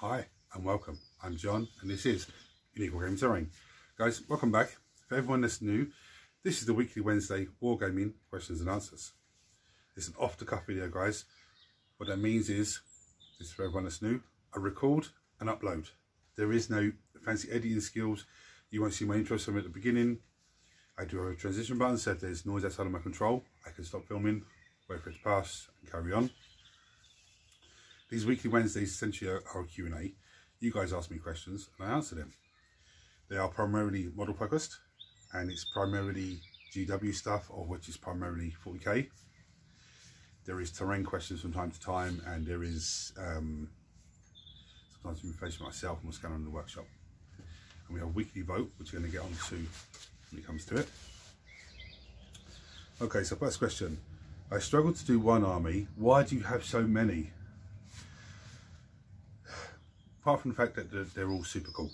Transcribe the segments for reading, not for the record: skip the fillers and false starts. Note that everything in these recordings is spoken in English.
Hi and welcome. I'm John and this is Unique Wargaming Terrain. Guys, welcome back. For everyone that's new, this is the weekly Wednesday Wargaming questions and answers. It's an off-the-cuff video, guys. What that means is, this is for everyone that's new, I record and upload. There is no fancy editing skills. You won't see my intro from at the beginning. I do a transition button, so if there's noise outside of my control, I can stop filming, wait for it to pass and carry on. These weekly Wednesdays essentially are a Q&A. You guys ask me questions and I answer them. They are primarily model focused and it's primarily GW stuff, of which is primarily 40k. There is terrain questions from time to time, and there is sometimes information myself and what's going on in the workshop. And we have a weekly vote, which we're going to get on to when it comes to it. Okay, so first question. I struggle to do one army. Why do you have so many? Apart from the fact that they're all super cool.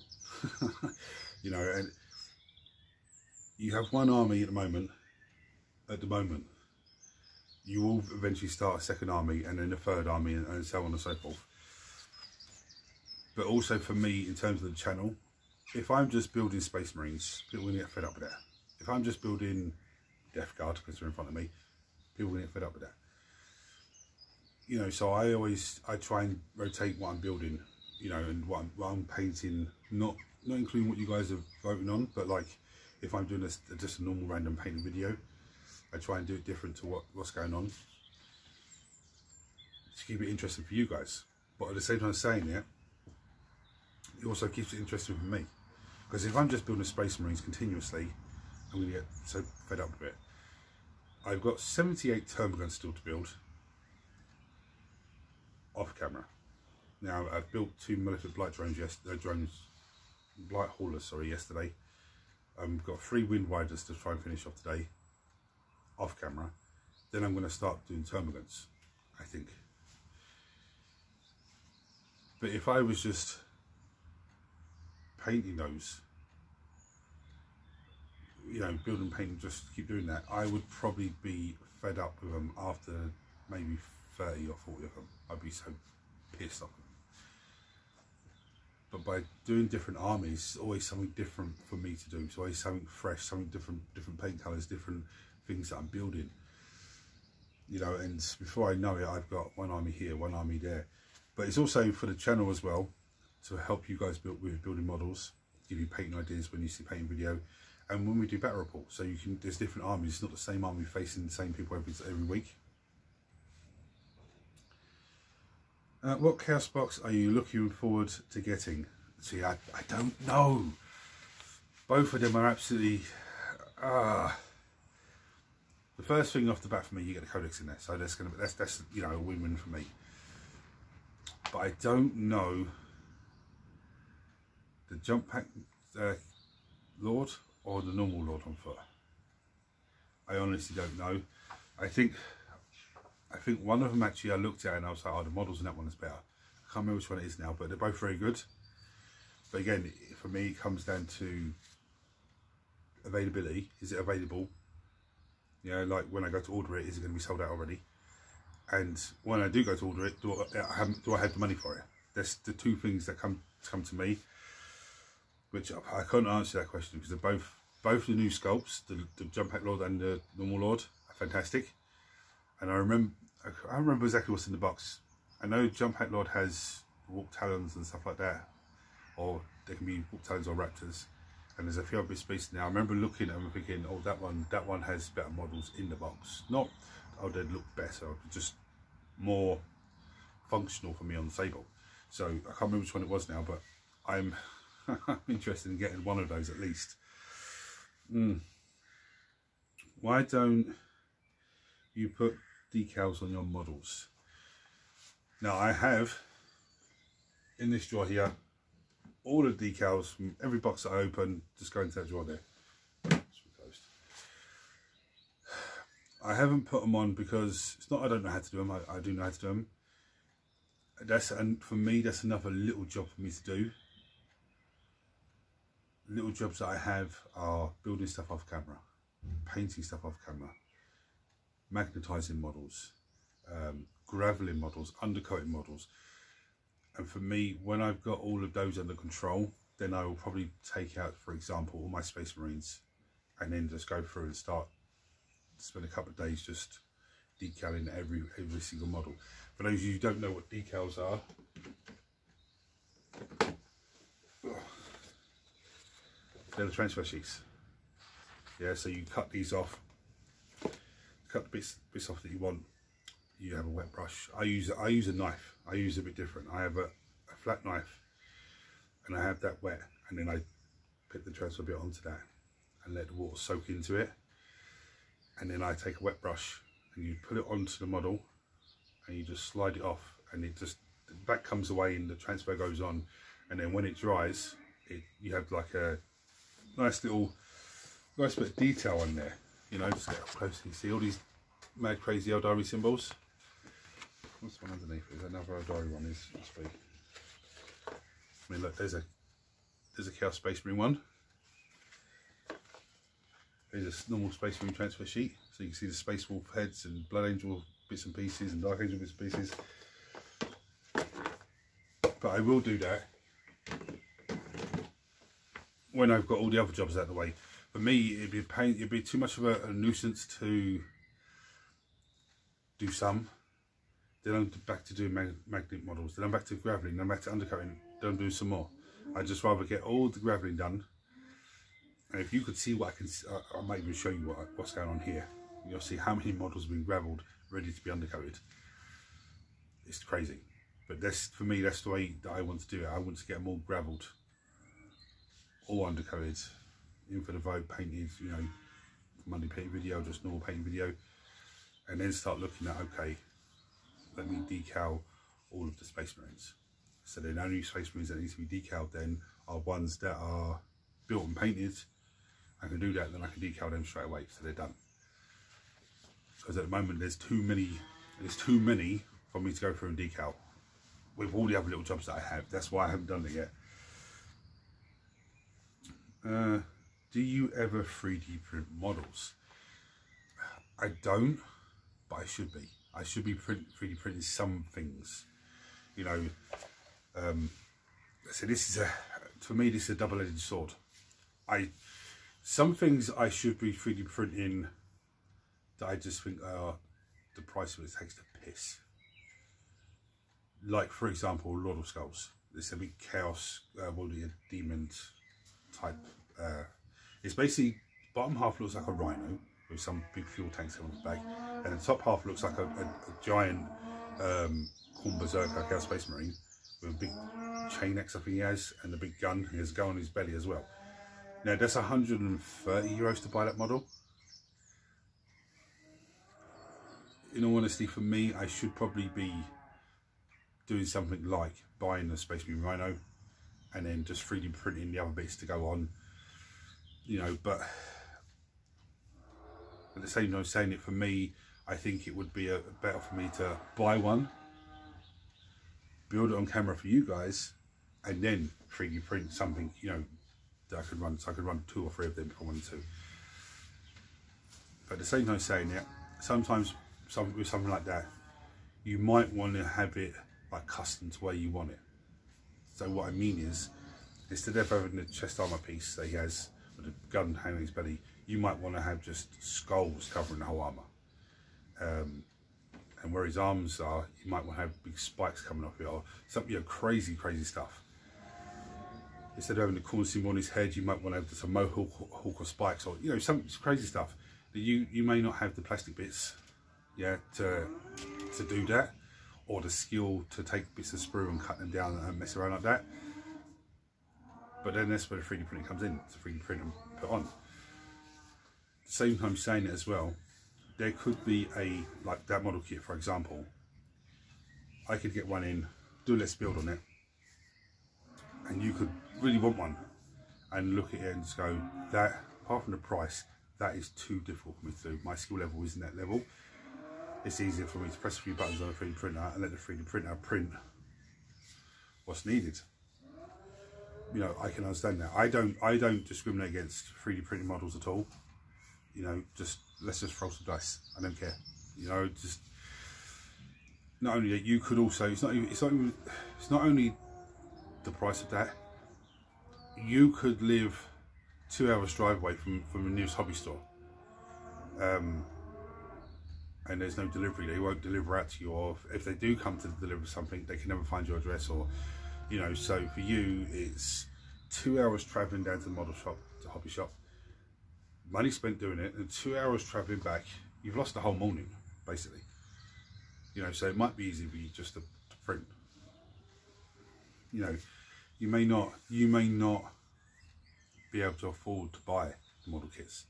You know, and you have one army at the moment. You will eventually start a second army and then a third army and so on and so forth. But also for me, in terms of the channel, if I'm just building Space Marines, people will get fed up with that. If I'm just building Death Guard, because they're in front of me, people will get fed up with that. You know, so I try and rotate what I'm building, you know, and what I'm painting, not including what you guys are voting on, but like if I'm doing just a normal random painting video, I try and do it different to what's going on to keep it interesting for you guys. But at the same time saying it also keeps it interesting for me, because if I'm just building Space Marines continuously, I'm going to get so fed up with it. I've got 78 Termagants still to build off camera. Now I've built 2 Malefic Blight drones Blight haulers, sorry, yesterday. I've got 3 Wind Riders to try and finish off today, off camera. Then I'm going to start doing Termagants, I think. But if I was just painting those, you know, building, painting, just keep doing that, I would probably be fed up with them after maybe 30 or 40 of them. I'd be so pissed off. But by doing different armies, it's always something different for me to do. It's always something fresh, something different paint colours, different things that I'm building. You know, and before I know it, I've got one army here, one army there. But it's also for the channel as well, to help you guys with building models, give you painting ideas when you see painting video, and when we do battle report. So you can, there's different armies. It's not the same army facing the same people every week. What chaos box are you looking forward to getting? See, I don't know. Both of them are absolutely... the first thing off the bat for me, you get the codex in there, so that's you know, a win-win for me. But I don't know the jump pack Lord or the normal Lord on foot. I honestly don't know. I think one of them actually I looked at and I was like, oh, the models in that one is better. I can't remember which one it is now, but they're both very good. But again, for me, it comes down to availability. Is it available? You know, like when I go to order it, is it going to be sold out already? And when I do go to order it, do I have the money for it? That's the two things that come to me, which I can't answer that question, because they're both the new sculpts, the Jump Pack Lord and the normal Lord, are fantastic. And I remember exactly what's in the box. I know Jump Pack Lord has Warp Talons and stuff like that, or they can be Warp Talons or Raptors. And there's a few other species now. I remember looking at them and thinking, oh, that one has better models in the box. Not, oh, they'd look better, just more functional for me on the table. So I can't remember which one it was now, but I'm interested in getting one of those at least. Why don't you put decals on your models? Now I have in this drawer here all the decals from every box that I open. Just go into that drawer there. I haven't put them on because it's not I don't know how to do them. I do know how to do them. And for me, that's another little job for me to do. Little jobs that I have are building stuff off camera, painting stuff off camera, magnetizing models, graveling models, undercoating models. And for me, when I've got all of those under control, then I will probably take out, for example, all my Space Marines, and then just go through and spend a couple of days just decaling every single model. For those of you who don't know what decals are, they're the transfer sheets. Yeah, so you cut these off, cut the bits off that you want. You have a wet brush. I use a knife. I use a bit different. I have a flat knife, and I have that wet, and then I put the transfer bit onto that and let the water soak into it, and then I take a wet brush and you put it onto the model and you just slide it off, and it just, the back comes away and the transfer goes on, and then when it dries, you have like a nice bit of detail on there. You know, just get up close and you see all these mad crazy Eldari symbols. What's one underneath? There's another Eldari one. Must be. I mean, look, there's a Chaos Space Marine one. There's a normal Space Marine transfer sheet, so you can see the Space Wolf heads and Blood Angel bits and pieces and Dark Angel bits and pieces. But I will do that when I've got all the other jobs out of the way. For me, it'd be a pain. It'd be too much of a nuisance to do some. Then I'm back to doing magnet models. Then I'm back to graveling. Then I'm back to undercutting. Then I'm doing some more. I'd just rather get all the graveling done. And if you could see what I can, I might even show you what's going on here. You'll see how many models have been gravelled, ready to be undercoated. It's crazy. But that's, for me, that's the way that I want to do it. I want to get them all gravelled, all undercoated, in for the vote, painted, you know, Monday painting video, just normal painting video, and then start looking at, okay, let me decal all of the Space Marines. So the only Space Marines that need to be decaled then are ones that are built and painted. I can do that, then I can decal them straight away, so they're done. Because at the moment there's too many for me to go through and decal with all the other little jobs that I have. That's why I haven't done it yet. Do you ever 3D print models? I don't, but I should be. I should be 3D printing some things. You know, so this is for me, this is a double-edged sword. Some things I should be 3D printing that I just think the price of it takes the piss. Like, for example, Lord of Skulls. This is a big Chaos Warrior Demon type. It's basically, bottom half looks like a rhino with some big fuel tanks on his back, and the top half looks like a giant Khorne Berserker Chaos Space Marine with a big chain axe, I think he has, and a big gun. He has a gun on his belly as well. Now that's €130 to buy that model. In all honesty, for me, I should probably be doing something like buying a Space Marine Rhino and then just 3D printing the other bits to go on, you know. But at the same time, saying it, for me, I think it would be better for me to buy one, build it on camera for you guys, and then 3D print something, you know, that I could run. So I could run 2 or 3 of them if I wanted to. But at the same time, saying it, sometimes with something like that, you might want to have it like custom to where you want it. So what I mean is, instead of having the chest armor piece that he has with the gun hanging on his belly, you might want to have just skulls covering the whole armor. And where his arms are, you might want to have big spikes coming off it, or some, you know, crazy stuff. Instead of having the corn symbol on his head, you might want to have some mohawk or spikes, or, you know, some crazy stuff that you may not have the plastic bits, yeah, to do that, or the skill to take bits of sprue and cut them down and mess around like that. But then that's where the 3D printing comes in, to 3D print and put on. At the same time, saying it as well, there could be like that model kit, for example. I could get one in, do a let's build on it, and you could really want one and look at it and just go, that, apart from the price, that is too difficult for me to do. My skill level isn't that level. It's easier for me to press a few buttons on a 3D printer and let the 3D printer print what's needed. You know, I can understand that. I don't discriminate against 3D printing models at all. You know, let's just roll some dice. I don't care. You know, just not only that, you could also, it's not only the price of that. You could live 2 hours drive away from the nearest hobby store, and there's no delivery. They won't deliver out to you, or if they do come to deliver something, they can never find your address, or you know. So for you, it's 2 hours traveling down to the model shop, to hobby shop, money spent doing it, and 2 hours traveling back. You've lost the whole morning, basically. You know, so it might be easy for you just to print. You know, you may not be able to afford to buy the model kits,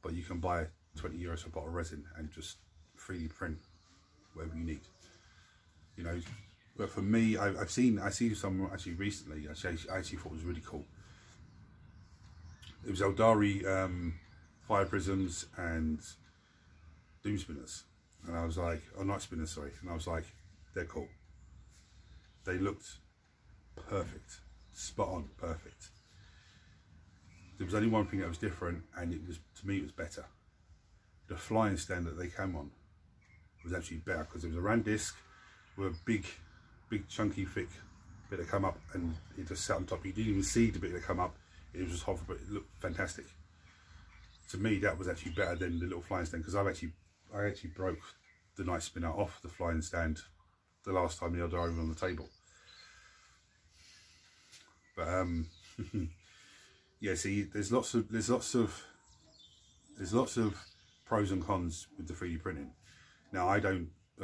but you can buy €20 for a bottle of resin and just 3D print whatever you need. You know, but for me, I seen some actually recently. I actually thought was really cool. It was Eldari fire prisms and doom spinners, and I was like, oh, night spinners, sorry, and I was like, they're cool. They looked perfect, spot on, perfect. There was only one thing that was different, and it was, to me, it was better. The flying stand that they came on was actually better, because it was a round disc with a big chunky thick bit that come up, and it just sat on top. You didn't even see the bit that come up. It was just hover, but it looked fantastic. To me, that was actually better than the little flying stand, because I actually broke the night spinner off the flying stand the last time the other over on the table. But yeah, see, there's lots of pros and cons with the 3D printing. Now, I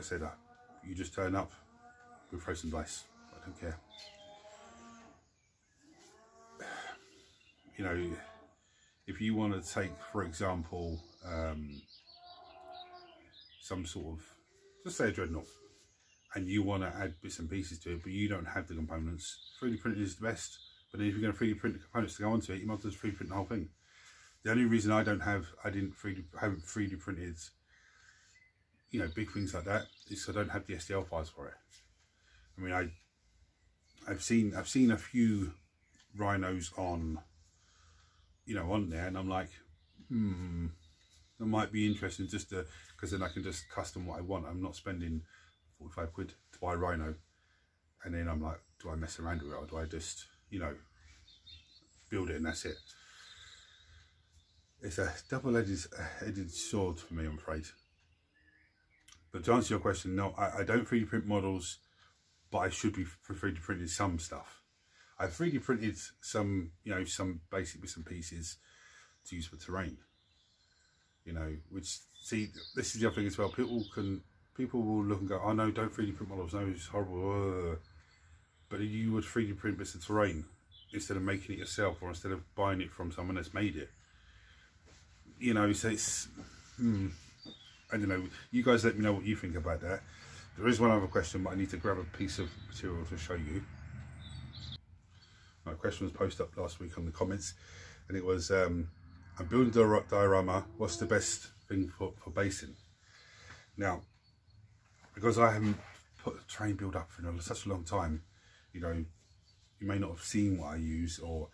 said that you just turn up with frozen dice. I don't care. You know, if you want to take, for example, some sort of, just say a dreadnought, and you want to add bits and pieces to it, but you don't have the components, 3D printing is the best. But then if you're going to 3D print the components to go onto it, you might as well just 3D print the whole thing. The only reason I haven't 3D printed, you know, big things like that, is because I don't have the STL files for it. I mean, I've seen a few rhinos on, you know, on there, and I'm like, that might be interesting, just to, because then I can just custom what I want. I'm not spending 45 quid to buy a rhino, and then I'm like, do I mess around with it, or do I just, you know, build it and that's it? It's a double-edged sword for me, I'm afraid. But to answer your question, no, I don't 3D print models, but I should be 3D printing some stuff. I've 3D printed some, you know, some basic bits and pieces to use for terrain. You know, which, see, this is the other thing as well. People will look and go, oh no, don't 3D print models, no, it's horrible. But if you would 3D print bits of terrain instead of making it yourself, or instead of buying it from someone that's made it, you know, so it's, I don't know, you guys let me know what you think about that. There is one other question, but I need to grab a piece of material to show you. My question was posted up last week on the comments, and it was, I'm building a diorama, what's the best thing for basing? Now, because I haven't put a terrain build up for such a long time, you know, you may not have seen what I use or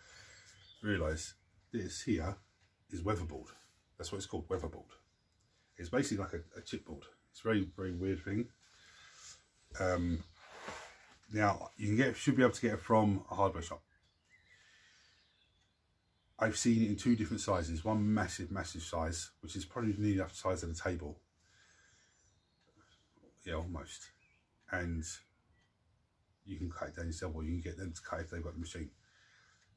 realise this here is weatherboard. That's what it's called, weatherboard. It's basically like a chipboard. It's a very, very weird thing. Now, you should be able to get it from a hardware shop. I've seen it in two different sizes. One massive size, which is probably nearly enough the size of the table. Yeah, almost. And you can cut it down yourself, or you can get them to cut if they've got the machine.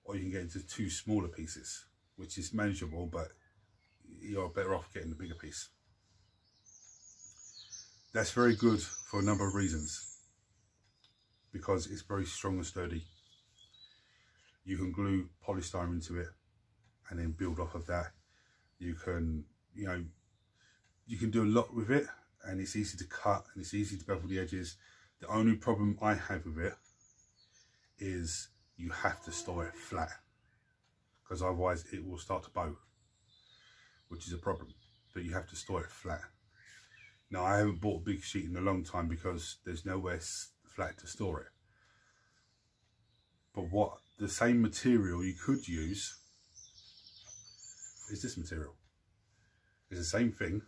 Or you can get into two smaller pieces, which is manageable, but you're better off getting the bigger piece. That's very good for a number of reasons. Because it's very strong and sturdy. You can glue polystyrene into it and then build off of that. You can, you know, you can do a lot with it, and it's easy to cut and it's easy to bevel the edges. The only problem I have with it is you have to store it flat, because otherwise it will start to bow, which is a problem. But you have to store it flat. Now, I haven't bought a big sheet in a long time because there's nowhere flat to store it. But what the same material you could use is this material. It's the same thing,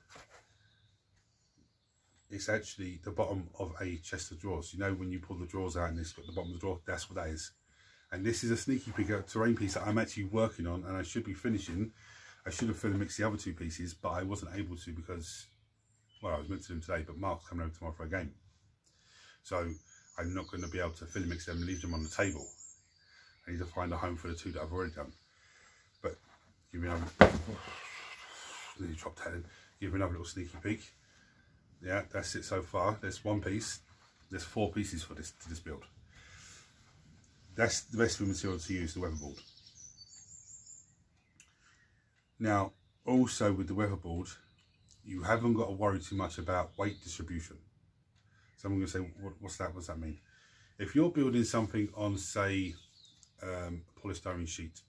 It's actually the bottom of a chest of drawers. You know when you pull the drawers out and it's got the bottom of the drawer? That's what that is. And this is a sneaky peek at a terrain piece that I'm actually working on, and I should be finishing. I should have filmed mixed the other two pieces, but I wasn't able to because, well, I was meant to do them today, but Mark's coming over tomorrow for a game. So I'm not going to be able to film mix them and leave them on the table. I need to find a home for the two that I've already done. But give me another, nearly dropped that in. Give me another little sneaky peek. Yeah, that's it so far. There's one piece. There's 4 pieces for this build. That's the best material to use, the weatherboard. Now, also with the weatherboard, you haven't got to worry too much about weight distribution. So I'm going to say, what's that? What does that mean? If you're building something on, say, polystyrene sheet,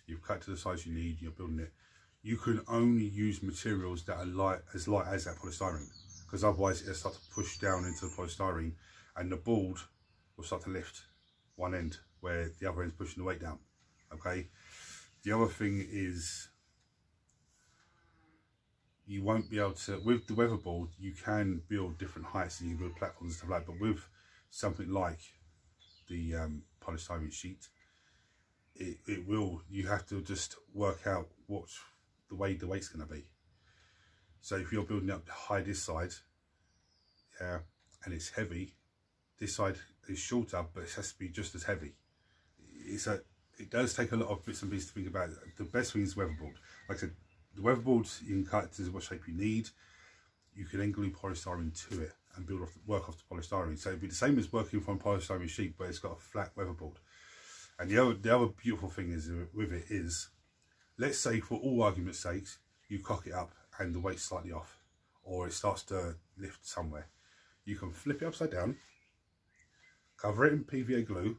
you've cut to the size you need, you're building it, you can only use materials that are as light as that polystyrene, because otherwise it'll start to push down into the polystyrene and the board will start to lift one end where the other end's pushing the weight down. Okay. The other thing is you won't be able to, with the weatherboard, you can build different heights and you can build platforms and stuff like that, but with something like the polystyrene sheet, it will, you have to just work out what the weight's going to be. So if you're building up high this side, yeah, and it's heavy, this side is shorter, but it has to be just as heavy. It does take a lot of bits and pieces to think about. The best thing is weatherboard. Like I said, the weatherboard you can cut to what shape you need. You can then glue polystyrene to it and work off the polystyrene. So it'd be the same as working from polystyrene sheet, but it's got a flat weatherboard. And the other beautiful thing is with it is, let's say for all argument's sake, you cock it up and the weight's slightly off, or it starts to lift somewhere. You can flip it upside down, cover it in PVA glue,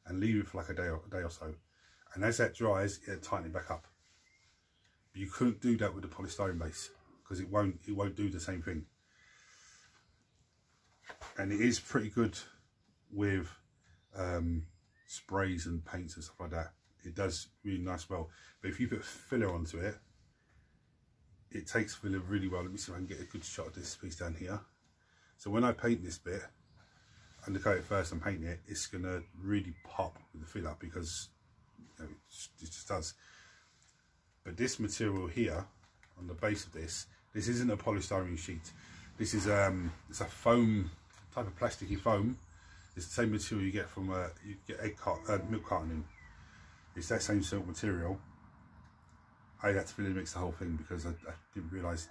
and leave it for like a day or so. And as that dries, it'll tighten it back up. But you couldn't do that with the polystyrene base because it won't do the same thing. And it is pretty good with sprays and paints and stuff like that. It does really nice well. But if you put filler onto it, it takes filler really well. Let me see if I can get a good shot of this piece down here. So when I paint this bit, undercoat it first and paint it, it's going to really pop with the filler because you know, it just does. But this material here, on the base of this isn't a polystyrene sheet. This is it's a foam, type of plasticky foam. It's the same material you get from you get milk cartoning. It's that same sort of material. I had to fill in mix the whole thing because I didn't realise,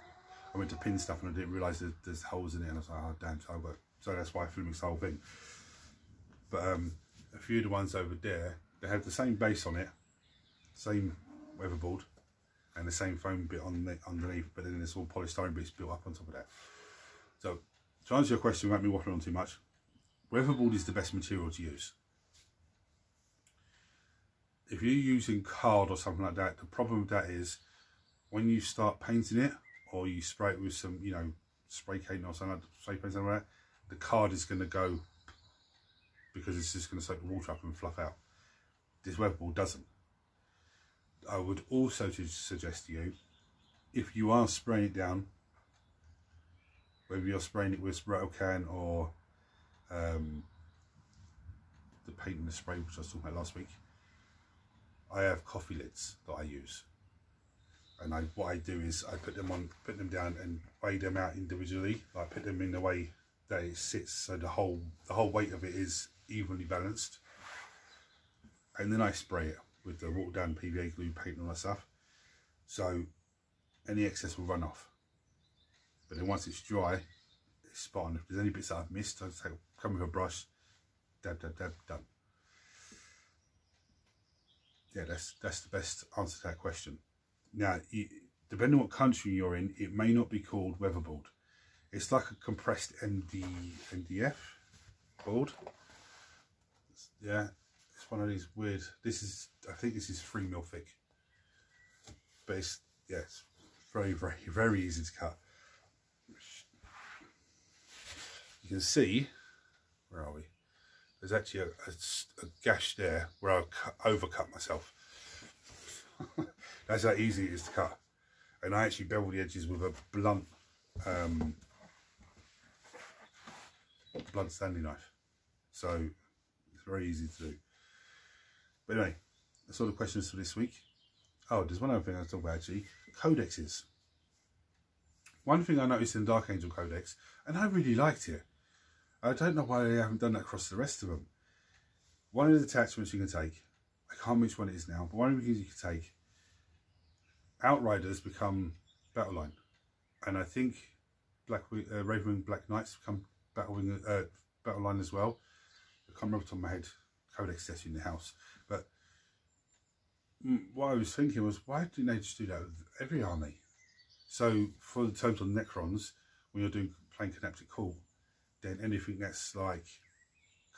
I went to pin stuff and I didn't realise there's holes in it, and I was like, oh damn, so that's why I fill mix the whole thing. But a few of the ones over there, they have the same base on it, same weatherboard, and the same foam bit underneath, but then there's all polystyrene bits built up on top of that. So to answer your question without me waffling on too much, weatherboard is the best material to use. If you're using card or something like that, the problem with that is when you start painting it, or you spray it with some, you know, spray paint or something, spray paint something like that, the card is going to go because it's just going to soak the water up and fluff out. This weatherboard doesn't. I would also suggest to you, if you are spraying it down, whether you're spraying it with rattle can or the paint and the spray, which I was talking about last week, I have coffee lids that I use, and what I do is I put them down and weigh them out individually. I put them in the way that it sits, so the whole weight of it is evenly balanced, and then I spray it with the watered down PVA glue paint and all that stuff, so any excess will run off. But then once it's dry, it's spot on. If there's any bits that I've missed, I just come with a brush, dab, dab, dab, done. Yeah, that's the best answer to that question. Now, depending on what country you're in, it may not be called weatherboard. It's like a compressed MDF board. Yeah, it's one of these weird. I think this is 3mm thick, but it's very, very, very easy to cut. You can see, where are we? There's actually a gash there where I overcut myself. That's how easy it is to cut. And I actually bevel the edges with a blunt blunt Stanley knife. So it's very easy to do. But anyway, that's all the questions for this week. Oh, there's one other thing I want to talk about actually. Codexes. One thing I noticed in Dark Angel Codex, and I really liked it. I don't know why they haven't done that across the rest of them. One of the attachments you can take, I can't remember which one it is now, but one of the things you can take, Outriders become Battle Line. And I think Ravenwing Black Knights become Battle Line as well. I can't remember off the top of my head, Codex test in the house. But what I was thinking was, why didn't they just do that with every army? So for the total Necrons, when you're playing Canaptic Cult, then anything that's like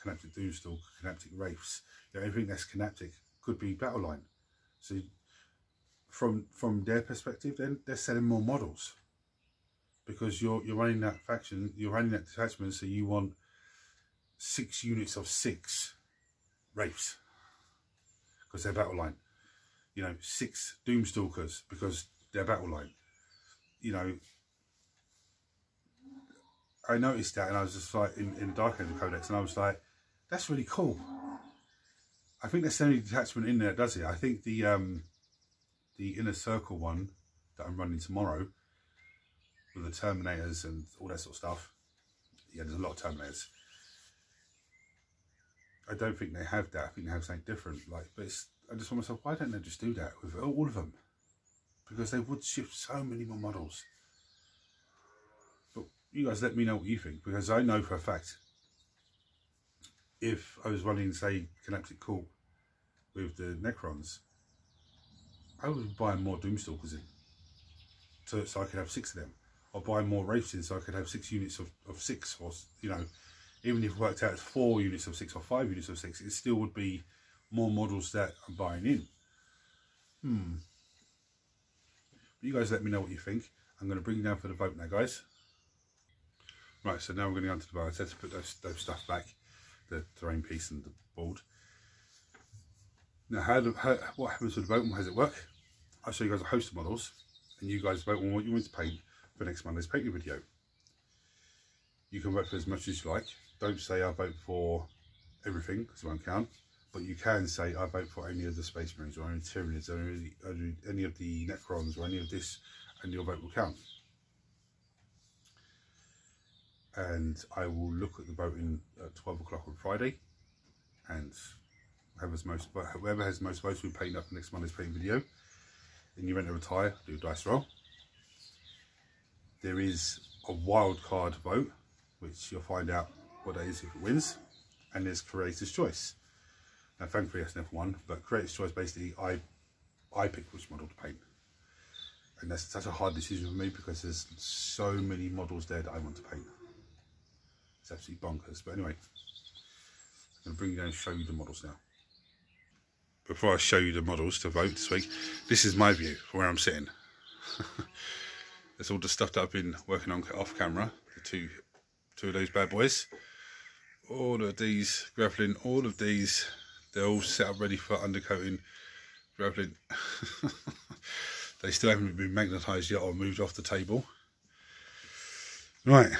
Canaptic Doomstalk, Canaptic Wraiths, you know, everything that's Canaptic could be Battle Line. So from their perspective, then they're selling more models because you're running that faction, you're running that detachment, so you want 6 units of 6 Wraiths because they're Battle Line. You know, 6 Doomstalkers because they're Battle Line. You know, I noticed that, and I was just like in Dark Angel Codex, and I was like, that's really cool. I think there's the only detachment in there that does it. I think the Inner Circle one that I'm running tomorrow with the Terminators and all that sort of stuff. Yeah, there's a lot of Terminators. I don't think they have that. I think they have something different. Like, but I just want myself, why don't they just do that with all of them? Because they would shift so many more models. But you guys let me know what you think, because I know for a fact, if I was running, say, Canaptic Cult with the Necrons, I would buy more Doomstalkers in, so I could have 6 of them. Or buy more Wraiths in, so I could have 6 units of 6, or, you know, even if it worked out as 4 units of 6 or 5 units of 6, it still would be more models that I'm buying in. But you guys let me know what you think. I'm going to bring you down for the vote now, guys. Right, so now we're going to go on to the vote. I said to put those stuff back, the terrain piece and the board. Now, what happens with the vote and how does it work? I'll show you guys a host of models, and you guys vote on what you want to paint for next Monday's painting video. You can vote for as much as you like. Don't say I vote for everything, because it won't count. But you can say I vote for any of the Space Marines, or any Tyranids, or any of the Necrons, or any of this, and your vote will count. And I will look at the voting at 12 o'clock on Friday, and whoever has the most votes will be painting up next Monday's painting video. Then you rent a retire, do a dice roll. There is a wild card vote, which you'll find out what that is if it wins, and there's Creator's Choice. Now, thankfully, that's never won, but Creator's Choice, basically, I pick which model to paint. And that's such a hard decision for me because there's so many models there that I want to paint. It's absolutely bonkers. But anyway, I'm going to bring you down and show you the models now. Before I show you the models to vote this week, this is my view from where I'm sitting. There's all the stuff that I've been working on off camera, the two of those bad boys. All of these, grappling, all of these, they're all set up ready for undercoating, grappling. They still haven't been magnetised yet or moved off the table. Right.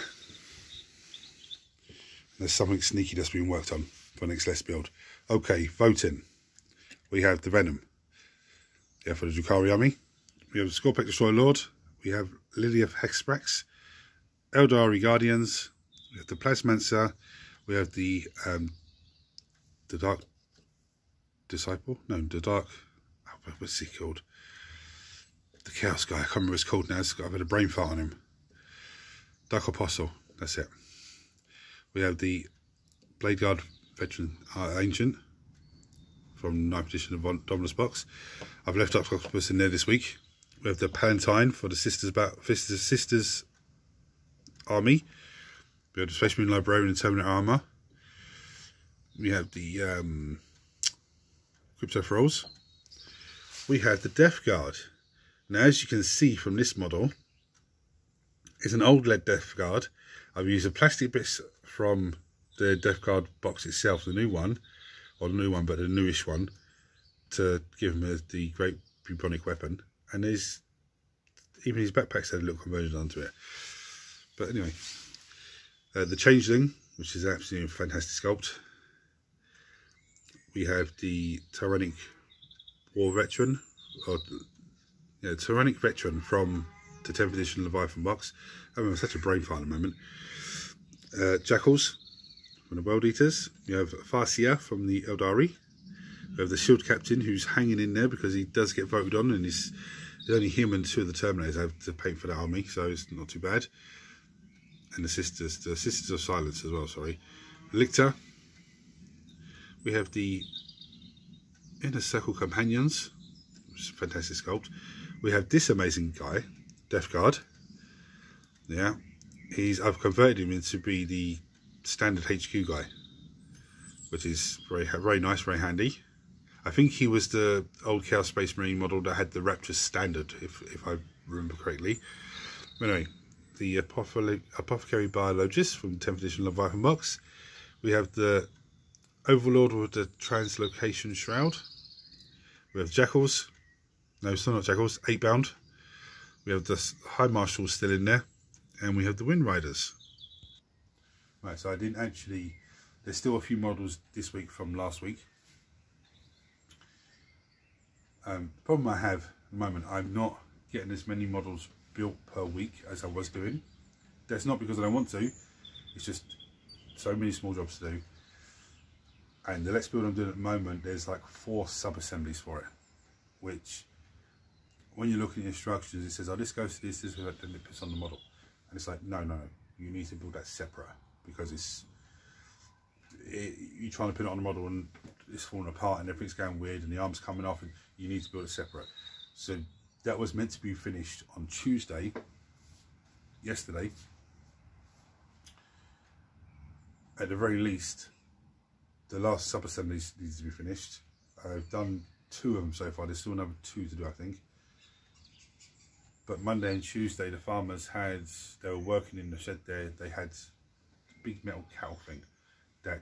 There's something sneaky that's been worked on for next Let's Build. Okay, voting. We have the Venom. Yeah, for the Drukhari army. We have the Scorpec Destroyer Lord. We have Lily of Hexbrax. Eldari Guardians. We have the Plasmancer. We have the Dark Disciple. No, the Dark. What's he called? The Chaos guy. I can't remember what it's called now. I've had a brain fart on him. Dark Apostle. That's it. We have the Blade Guard Veteran Ancient from 9th edition of Dominus Box. I've left Octopus in there this week. We have the Palatine for the Sisters Army. We have the Space Marine Librarian and Terminator Armour. We have the Crypto Thralls. We have the Death Guard. Now, as you can see from this model, it's an old lead Death Guard. I've used the plastic bits from the Death Guard box itself, the new one, or the new one, but the newish one, to give him the great bubonic weapon. And there's even his backpack's had a little conversion onto it. But anyway, the Changeling which is absolutely a fantastic sculpt. We have the Tyrannic War Veteran, or yeah, Tyrannic Veteran from the 10th edition Leviathan box. I remember such a brain fart at the moment. Jackals from the World Eaters. You have Farsia from the Eldari. We have the Shield Captain, who's hanging in there because he does get voted on, and he's only him and 2 of the Terminators have to paint for that army, so it's not too bad. And the Sisters of Silence as well, sorry. Lictor. We have the Inner Circle Companions, which is a fantastic sculpt. We have this amazing guy, Death Guard. Yeah, I've converted him into be the standard HQ guy, which is very nice, very handy. I think he was the old Chaos Space Marine model that had the Rapture standard, if I remember correctly. Anyway, the Apothecary Biologist from 10th edition Leviathan box. We have the Overlord with the Translocation Shroud. We have Jackals. No, still not Jackals. 8-bound. We have the High Marshals still in there. And we have the Wind Riders. Right, so I didn't actually... There's still a few models this week from last week. The problem I have at the moment, I'm not getting as many models built per week as I was doing. That's not because I don't want to. It's just so many small jobs to do. And the Let's Build I'm doing at the moment, there's like 4 sub-assemblies for it. Which, when you're looking at instructions, it says, oh, this goes to this, then it puts on the model. And it's like, no, you need to build that separate, because you're trying to put it on the model and it's falling apart and everything's going weird and the arm's coming off, and you need to build it separate. So that was meant to be finished on Tuesday, yesterday. At the very least, the last sub-assemblies need to be finished. I've done 2 of them so far. There's still another 2 to do, I think. But Monday and Tuesday, the farmers they were working in the shed there. They had a big metal cow thing that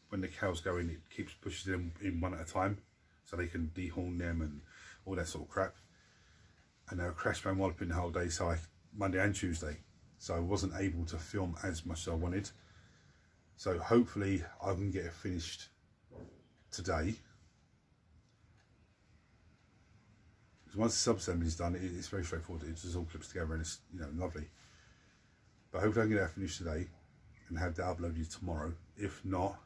when the cows go in, it keeps pushing them in one at a time, so they can dehorn them and all that sort of crap. And they were crash bang walloping the whole day, so Monday and Tuesday. So I wasn't able to film as much as I wanted. So hopefully I can get it finished today. Because once the sub-assembly is done, it's very straightforward. It just all clips together and it's, you know, lovely. But hopefully I can get that finished today and have that uploaded tomorrow. If not,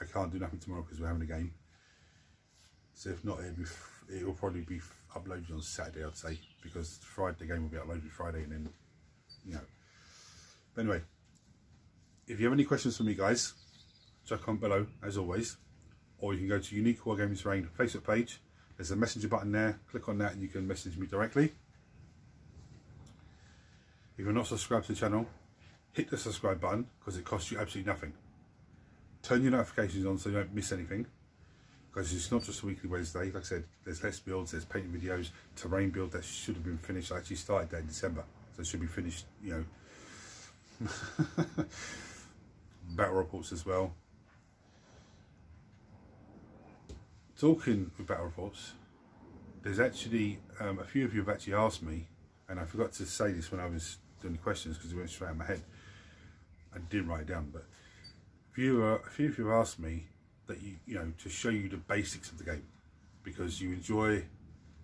I can't do nothing tomorrow because we're having a game. So if not, it will probably be uploaded on Saturday, I'd say, because the game will be uploaded Friday, and then, you know. But anyway, if you have any questions for me, guys, check comment below as always, or you can go to Unique Wargaming Terrain Facebook page. There's a messenger button there. Click on that and you can message me directly. If you're not subscribed to the channel, hit the subscribe button because it costs you absolutely nothing. Turn your notifications on so you don't miss anything, because it's not just a weekly Wednesday. Like I said, there's less builds, there's painting videos, terrain build that should have been finished. I actually started that in December, so it should be finished, you know. Battle reports as well. Talking with battle reports, there's actually a few of you have actually asked me, and I forgot to say this when I was doing the questions because it went straight out of my head. I didn't write it down, but a few of you have asked me that you know, to show you the basics of the game, because you enjoy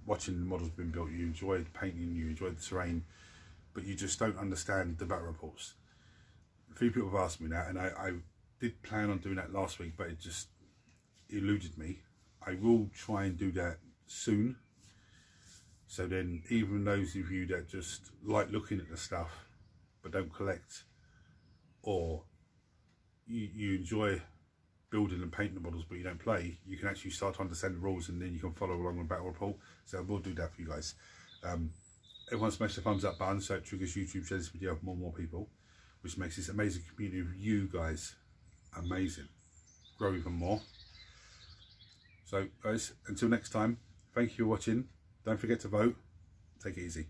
watching the models being built, you enjoy the painting, you enjoy the terrain, but you just don't understand the battle reports. A few people have asked me that, and I did plan on doing that last week, but it just eluded me. I will try and do that soon, so then even those of you that just like looking at the stuff but don't collect, or you enjoy building and painting the models but you don't play, you can actually start to understand the rules, and then you can follow along with battle report. So I will do that for you guys. Everyone smash the thumbs up button so it triggers YouTube, share this video with more and more people, which makes this amazing community of you guys amazing, grow even more. So guys, until next time, thank you for watching. Don't forget to vote. Take it easy.